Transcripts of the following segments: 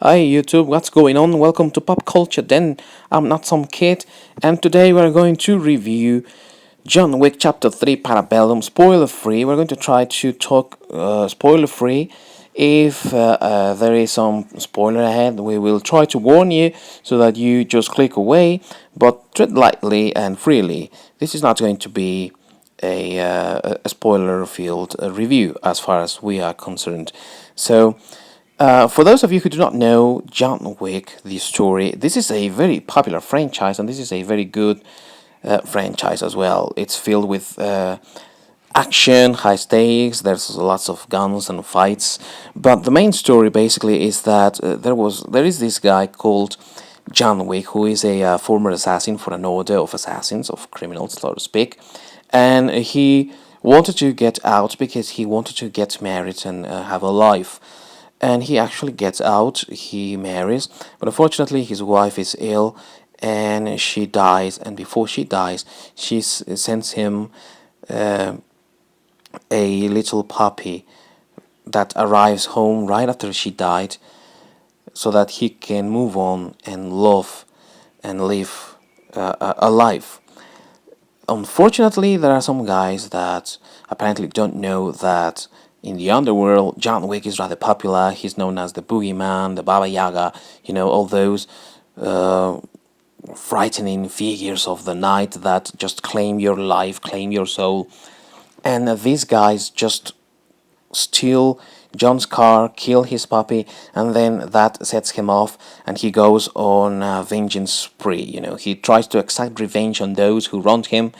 Hi YouTube, what's going on? Welcome to Pop Culture. Then I'm not some kid, and today we're going to review John Wick Chapter 3 Parabellum, spoiler free. We're going to try to talk spoiler free. If there is some spoiler ahead, we will try to warn you so that you just click away, but tread lightly and freely. This is not going to be a spoiler filled review as far as we are concerned. So, for those of you who do not know John Wick, the story, this is a very popular franchise and this is a very good franchise as well. It's filled with action, high stakes, there's lots of guns and fights. But the main story basically is that there is this guy called John Wick who is a former assassin for an order of assassins, of criminals, so to speak. And he wanted to get out because he wanted to get married and have a life, and he actually gets out. He marries, but unfortunately his wife is ill and she dies, and before she dies she sends him uh, a little puppy that arrives home right after she died so that he can move on and love and live a life. Unfortunately, there are some guys that apparently don't know that in the underworld, John Wick is rather popular. He's known as the Boogeyman, the Baba Yaga, all those uh, frightening figures of the night that just claim your life, claim your soul. And these guys just steal John's car, kill his puppy, and then that sets him off, and he goes on a vengeance spree. He tries to exact revenge on those who wronged him,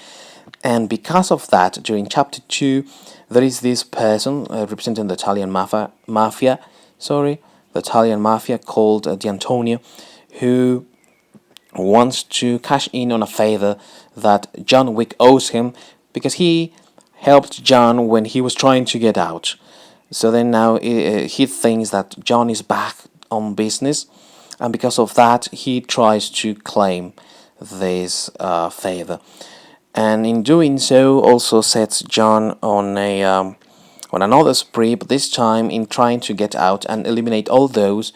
and because of that, during chapter 2, there is this person representing the Italian mafia, sorry, the Italian mafia called D'Antonio, who wants to cash in on a favor that John Wick owes him because he helped John when he was trying to get out. So then now he thinks that John is back on business, and because of that, he tries to claim this favor, and in doing so, also sets John on another spree, but this time in trying to get out and eliminate all those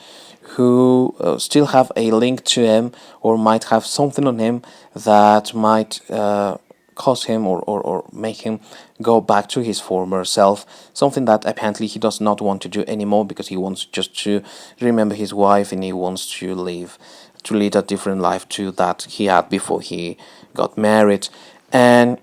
who still have a link to him or might have something on him that might cause him or make him go back to his former self, something that apparently he does not want to do anymore because he wants just to remember his wife and he wants to lead a different life to that he had before he got married. And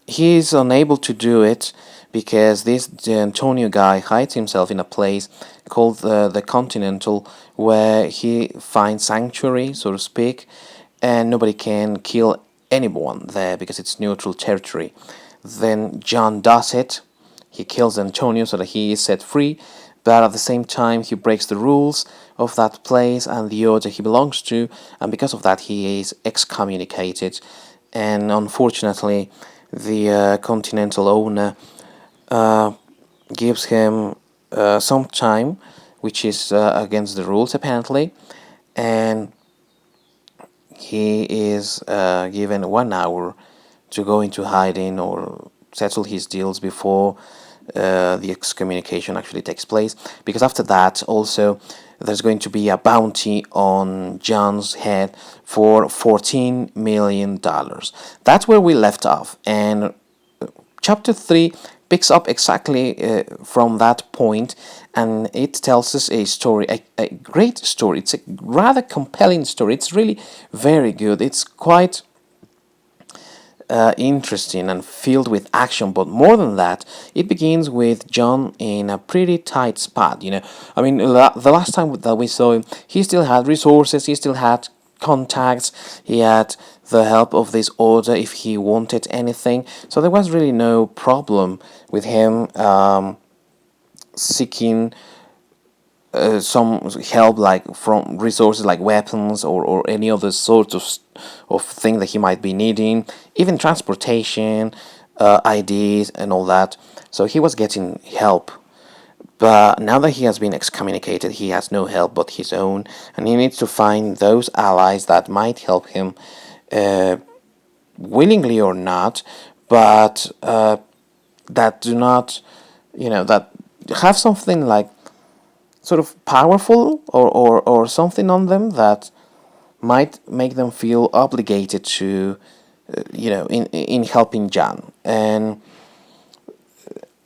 he is unable to do it because this Antonio guy hides himself in a place called the Continental, where he finds sanctuary, so to speak, and nobody can kill anyone there because it's neutral territory. Then John does it. He kills Antonio so that he is set free, but at the same time he breaks the rules of that place and the order he belongs to, and because of that he is excommunicated. And unfortunately, the Continental owner uh, gives him some time, which is against the rules apparently, and he is given 1 hour to go into hiding or settle his deals before the excommunication actually takes place. Because after that, also, there's going to be a bounty on John's head for $14 million. That's where we left off, and chapter 3 picks up exactly from that point, and it tells us a story, a great story. It's a rather compelling story. It's really very good. It's quite interesting and filled with action, but more than that, it begins with John in a pretty tight spot. I mean, the last time that we saw him, he still had resources, he still had contacts, he had the help of this order if he wanted anything, so there was really no problem with him seeking some help, like from resources like weapons or any other sort of thing that he might be needing, even transportation, IDs and all that. So he was getting help, but now that he has been excommunicated, he has no help but his own, and he needs to find those allies that might help him, uh, willingly or not, but that do not, that have something like sort of powerful, or something on them that might make them feel obligated to, in helping John. And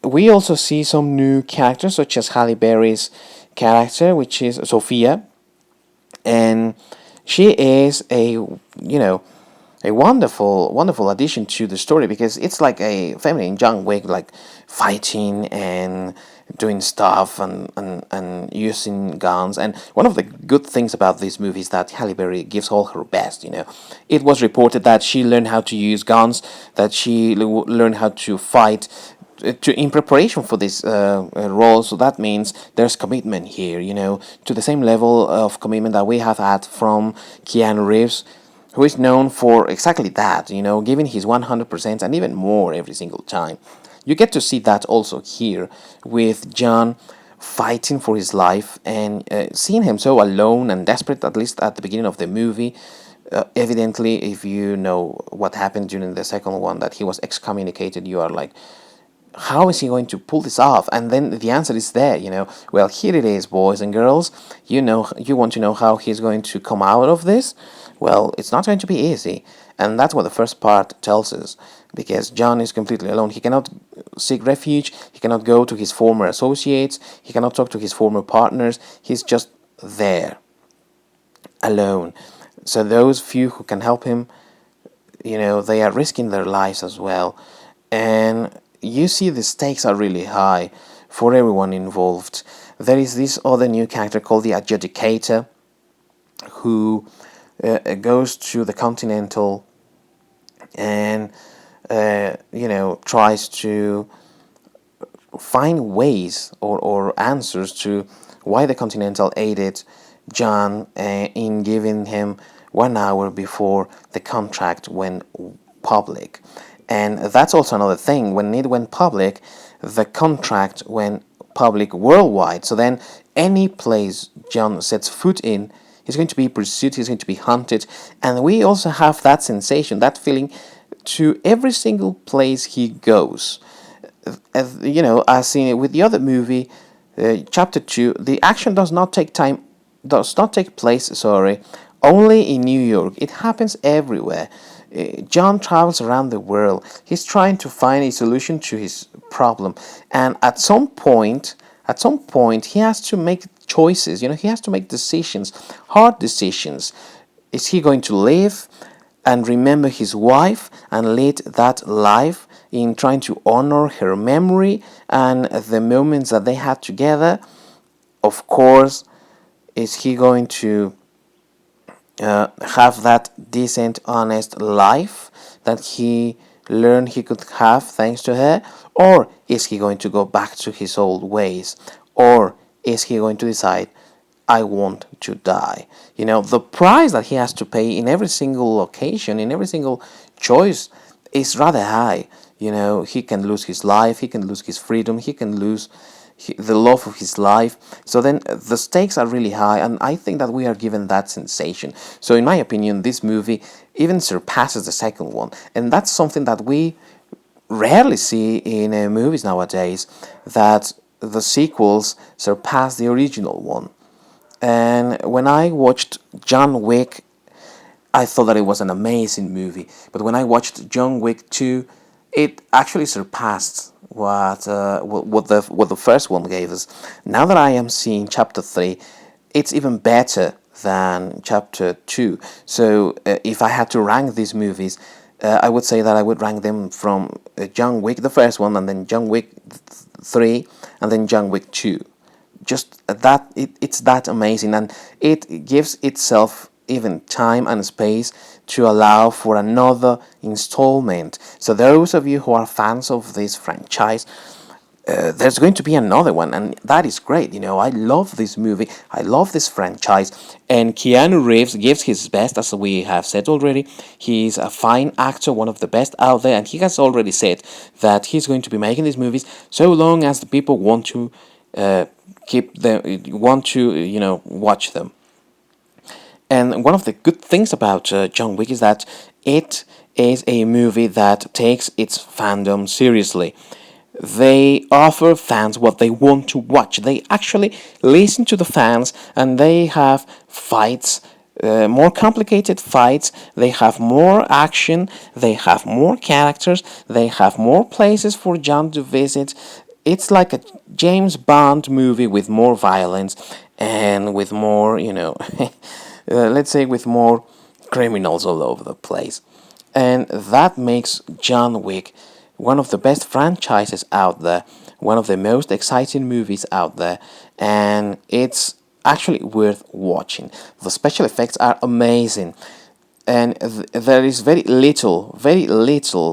we also see some new characters, such as Halle Berry's character, which is Sophia, and she is a wonderful addition to the story, because it's like a family in John Wick, like fighting and doing stuff, and using guns. And one of the good things about this movie is that Halle Berry gives all her best. It was reported that she learned how to use guns, that she learned how to fight, in preparation for this role. So that means there's commitment here, to the same level of commitment that we have had from Keanu Reeves, who is known for exactly that, giving his 100% and even more every single time. You get to see that also here with John fighting for his life, and seeing him so alone and desperate, at least at the beginning of the movie. Evidently, if you know what happened during the second one, that he was excommunicated, you are like, how is he going to pull this off? And then the answer is there, Well, here it is, boys and girls. You want to know how he's going to come out of this? Well, it's not going to be easy. And that's what the first part tells us, because John is completely alone. He cannot seek refuge, he cannot go to his former associates, he cannot talk to his former partners. He's just there, alone. So those few who can help him, they are risking their lives as well. And you see the stakes are really high for everyone involved. There is this other new character called the Adjudicator, who goes to the Continental and tries to find ways or answers to why the Continental aided John in giving him 1 hour before the contract went public. And that's also another thing. When it went public, the contract went public worldwide. So then any place John sets foot in, he's going to be pursued, he's going to be hunted. And we also have that sensation, that feeling, to every single place he goes. As in with the other movie, Chapter 2, the action does not take place, only in New York. It happens everywhere. John travels around the world. He's trying to find a solution to his problem, and at some point, he has to make choices. He has to make decisions, hard decisions. Is he going to live and remember his wife and lead that life in trying to honor her memory and the moments that they had together? Of course, is he going to have that decent, honest life that he learned he could have thanks to her? Or is he going to go back to his old ways? Or is he going to decide, I want to die? The price that he has to pay in every single occasion, in every single choice, is rather high. He can lose his life, he can lose his freedom, he can lose the love of his life. So then the stakes are really high, and I think that we are given that sensation. So in my opinion, this movie even surpasses the second one, and that's something that we rarely see in movies nowadays, that the sequels surpass the original one. And when I watched John Wick, I thought that it was an amazing movie. But when I watched John Wick 2, it actually surpassed what the first one gave us. Now that I am seeing Chapter 3, it's even better than Chapter 2. So if I had to rank these movies, I would say that I would rank them from John Wick, the first one, and then John Wick 3, and then John Wick 2. Just that, it's that amazing, and it gives itself even time and space to allow for another installment. So those of you who are fans of this franchise, there's going to be another one, and that is great. I love this movie, I love this franchise, and Keanu Reeves gives his best, as we have said already. He's a fine actor, one of the best out there, and he has already said that he's going to be making these movies so long as the people want to watch them. And one of the good things about John Wick is that it is a movie that takes its fandom seriously. they offer fans what they want to watch. They actually listen to the fans, and they have fights, more complicated fights. They have more action. They have more characters. They have more places for John to visit. It's like a James Bond movie with more violence and with more, let's say with more criminals all over the place. And that makes John Wick one of the best franchises out there, one of the most exciting movies out there, and it's actually worth watching. The special effects are amazing, and there is very little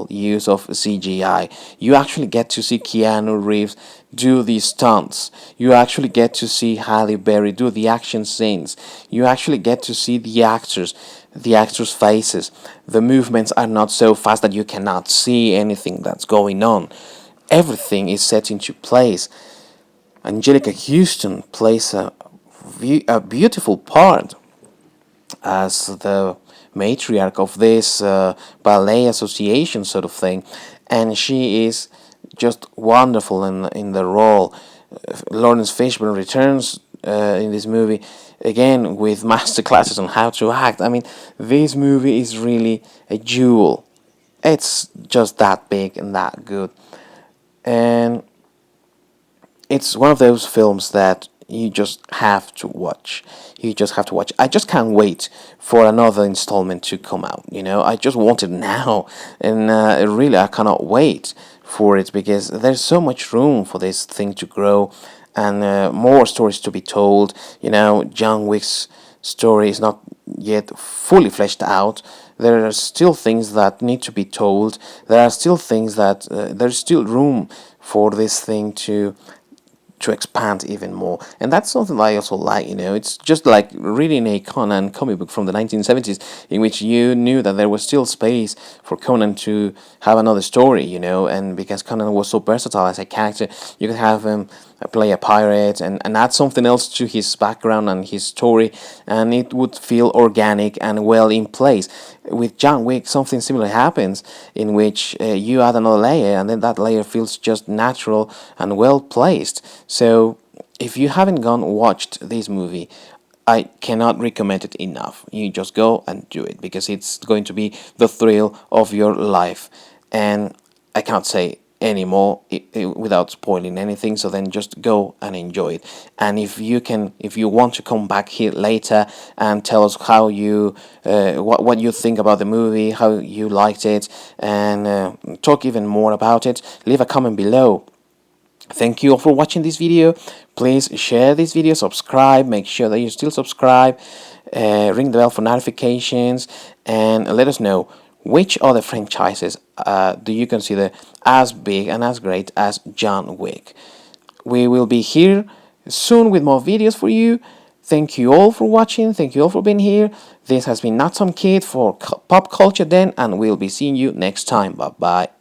use of CGI. You actually get to see Keanu Reeves do these stunts. You actually get to see Halle Berry do the action scenes. You actually get to see the actors' faces. The movements are not so fast that you cannot see anything that's going on. Everything is set into place. Angelica Houston plays a beautiful part as the matriarch of this ballet association sort of thing, and she is just wonderful in the role. Lawrence Fishburne returns in this movie again with master classes on how to act. I mean, this movie is really a jewel. It's just that big and that good, and it's one of those films that you just have to watch. You just have to watch. I just can't wait for another installment to come out. I just want it now, and really, I cannot wait for it because there's so much room for this thing to grow, and more stories to be told. John Wick's story is not yet fully fleshed out. There are still things that need to be told. There are still things that there's still room for this thing to expand even more. And that's something that I also like, It's just like reading a Conan comic book from the 1970s, in which you knew that there was still space for Conan to have another story, and because Conan was so versatile as a character, you could have him play a pirate and add something else to his background and his story, and it would feel organic and well in place. With John Wick, something similar happens, in which you add another layer, and then that layer feels just natural and well placed. So, if you haven't watched this movie, I cannot recommend it enough. You just go and do it because it's going to be the thrill of your life. And I cannot say any more without spoiling anything. So then just go and enjoy it. And if you want to come back here later and tell us how what you think about the movie, how you liked it, and talk even more about it, leave a comment below. Thank you all for watching this video. Please share this video, subscribe, make sure that you still subscribe, ring the bell for notifications, and let us know which other franchises do you consider as big and as great as John Wick. We will be here soon with more videos for you. Thank you all for watching. Thank you all for being here. This has been Not Some Kid for Pop Culture Den, and we'll be seeing you next time. Bye-bye.